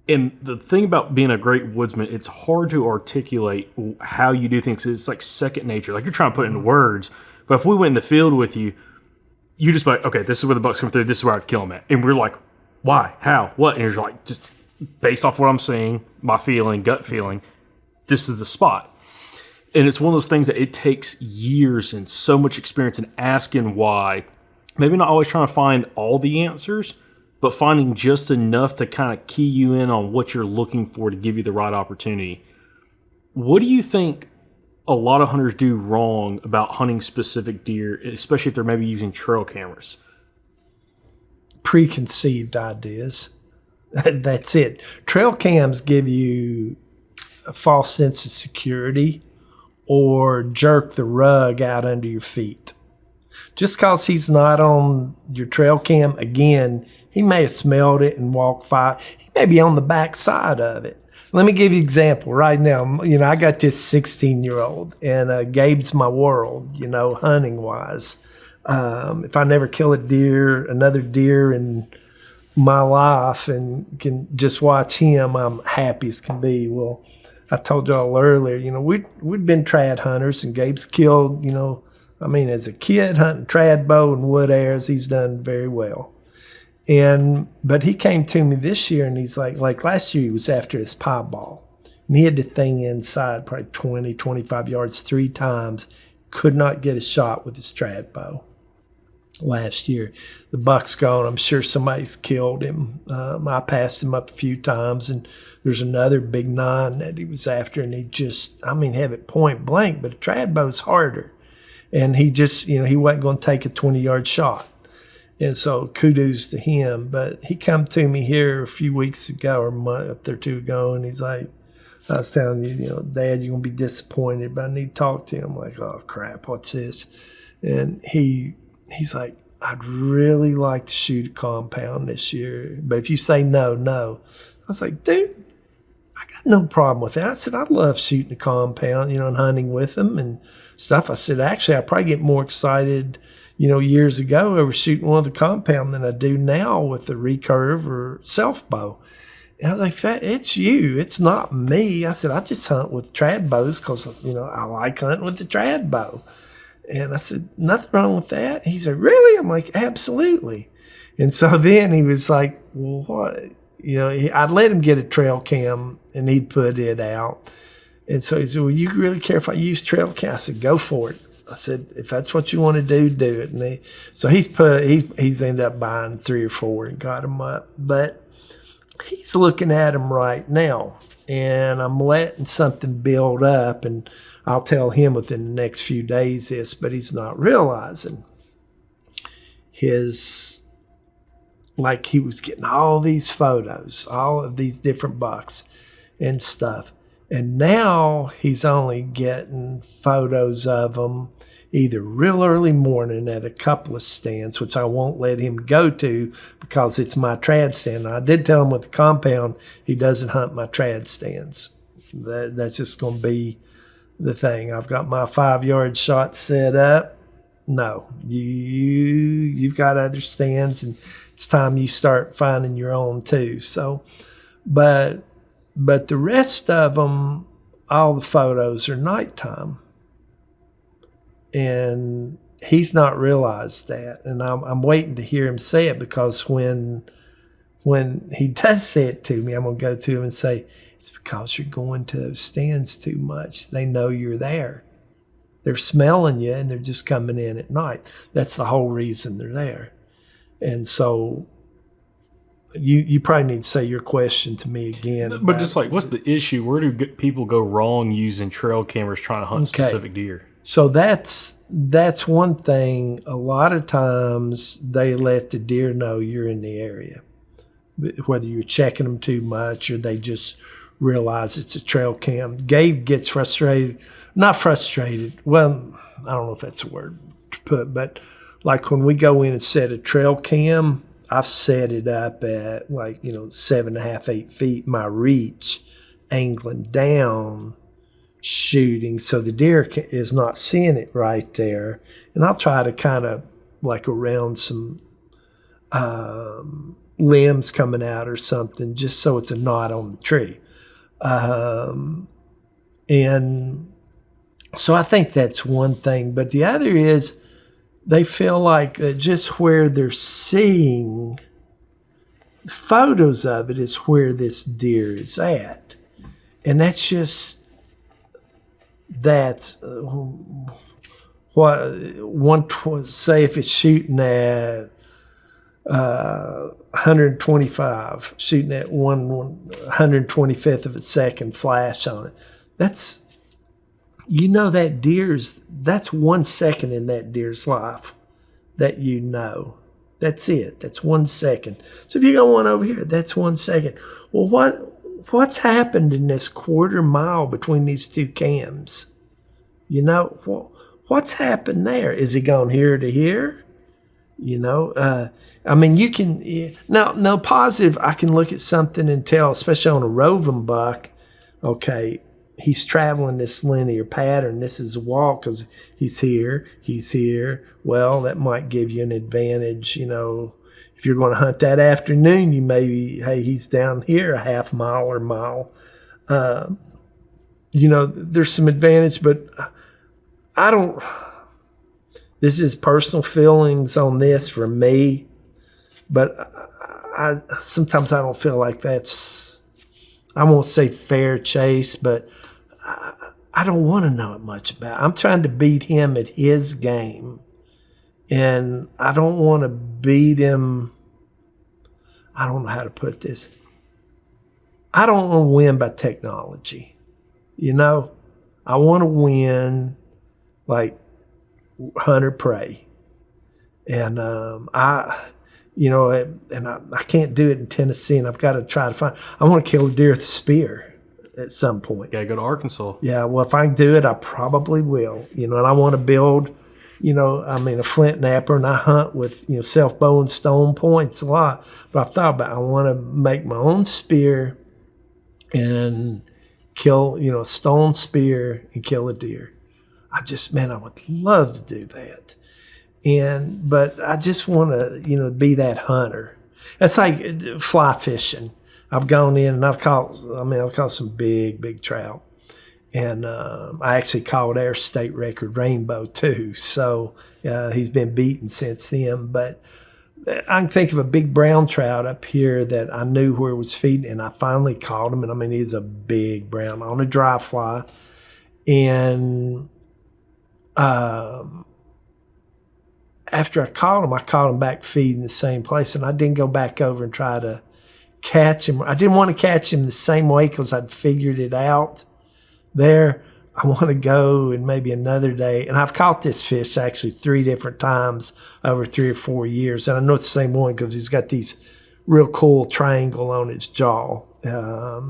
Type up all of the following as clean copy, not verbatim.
And the thing about being a great woodsman, it's hard to articulate how you do things. It's like second nature. Like you're trying to put it into words. But if we went in the field with you, you just like, okay, this is where the buck's coming through. This is where I'd kill him at. And we're like, why? How? What? And you're like, just based off what I'm seeing, my feeling, gut feeling, this is the spot. And it's one of those things that it takes years and so much experience in asking why. Maybe not always trying to find all the answers, but finding just enough to kind of key you in on what you're looking for to give you the right opportunity. What do you think a lot of hunters do wrong about hunting specific deer, especially if they're maybe using trail cameras? Preconceived ideas. That's it. Trail cams give you a false sense of security or jerk the rug out under your feet. Just because he's not on your trail cam, again, he may have smelled it and walked 5. He may be on the back side of it. Let me give you an example right now. I got this 16-year-old, and Gabe's my world, hunting-wise. If I never kill another deer in my life and can just watch him, I'm happy as can be. Well, I told y'all earlier, we'd been trad hunters, and Gabe's killed, as a kid hunting trad bow and wood arrows, he's done very well. But he came to me this year, and he's like last year he was after his piebald, and he had the thing inside probably 20, 25 yards 3 times, could not get a shot with his trad bow. Last year, the buck's gone. I'm sure somebody's killed him. I passed him up a few times, and there's another big 9 that he was after, and he just, have it point blank, but a trad bow's harder. And he just, he wasn't going to take a 20-yard shot. And so kudos to him. But he come to me here a few weeks ago or a month or 2 ago, and he's like, I was telling you, Dad, you're going to be disappointed, but I need to talk to him. I'm like, oh, crap, what's this? And he's like, I'd really like to shoot a compound this year, but if you say no, no. I was like, dude, I got no problem with that. I said, I love shooting a compound, and hunting with them and stuff. I said, actually, I probably get more excited, years ago over shooting one of the compound than I do now with the recurve or self bow. And I was like, it's you, it's not me. I said, I just hunt with trad bows because, I like hunting with the trad bow. And I said, nothing wrong with that. He said, really? I'm like, absolutely. And so then he was like, well, what? I'd let him get a trail cam and he'd put it out. And so he said, well, you really care if I use trail cam? I said, go for it. I said, if that's what you want to do, do it. And he's ended up buying 3 or 4 and got them up. But he's looking at them right now. And I'm letting something build up, and I'll tell him within the next few days this, but he's not realizing he was getting all these photos, all of these different bucks and stuff. And now he's only getting photos of them either real early morning at a couple of stands, which I won't let him go to because it's my trad stand. I did tell him with the compound, he doesn't hunt my trad stands. That's just going to be the thing. I've got my 5-yard shot set up. No, you've got other stands, and it's time you start finding your own too. So, but the rest of them, all the photos are nighttime, and he's not realized that. And I'm waiting to hear him say it, because when he does say it to me, I'm gonna go to him and say, it's because you're going to those stands too much. They know you're there. They're smelling you, and they're just coming in at night. That's the whole reason they're there. And so you probably need to say your question to me again. But just like, what's the issue? Where do people go wrong using trail cameras trying to hunt specific deer? So that's one thing. A lot of times they let the deer know you're in the area, whether you're checking them too much or they just realize it's a trail cam. Gabe gets frustrated. Not frustrated. Well, I don't know if that's a word to put, but like when we go in and set a trail cam, I've set it up at 7.5, 8 feet, my reach, angling down, shooting, so the deer is not seeing it right there. And I'll try to kind of around some limbs coming out or something, just so it's a knot on the tree. And so I think that's one thing. But the other is they feel like just where they're seeing photos of it is where this deer is at. And that's just, that's say if it's shooting at 125, shooting at 125th of a second flash on it. That's, that that's 1 second in that deer's life that That's it. That's 1 second. So if you got one over here, that's 1 second. Well, what's happened in this quarter mile between these two cams? What's happened there? Is it gone here to here? You can now positive. I can look at something and tell, especially on a roving buck. Okay, he's traveling this linear pattern. This is a walk because he's here. Well, that might give you an advantage. If you're going to hunt that afternoon, you maybe, hey, he's down here a half mile or mile. There's some advantage, but I don't. This is personal feelings on this for me, but I sometimes I don't feel like that's, I won't say fair chase, but I don't want to know it much about it. I'm trying to beat him at his game, and I don't want to beat him. I don't know how to put this. I don't want to win by technology. I want to win like hunter prey, and I can't do it in Tennessee, and I've got to try to find. I want to kill a deer with a spear at some point. Gotta go to Arkansas. Yeah, well, if I can do it, I probably will. And I want to build, a flint napper, and I hunt with self bow and stone points a lot. But I've thought about I want to make my own spear and kill a stone spear and kill a deer. I would love to do that. But I just want to, be that hunter. It's like fly fishing. I've gone in and I've caught some big, big trout. And I actually caught our state record rainbow too. So he's been beaten since then. But I can think of a big brown trout up here that I knew where it was feeding, and I finally caught him. And he's a big brown on a dry fly. And after I caught him back feeding the same place, and I didn't go back over and try to catch him. I didn't want to catch him the same way because I'd figured it out there. I want to go and maybe another day. And I've caught this fish actually 3 different times over 3 or 4 years. And I know it's the same one because he's got these real cool triangle on his jaw. I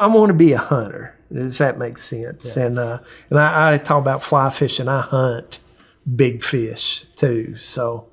want to be a hunter, if that makes sense. Yeah. And I talk about fly fishing. I hunt big fish too. So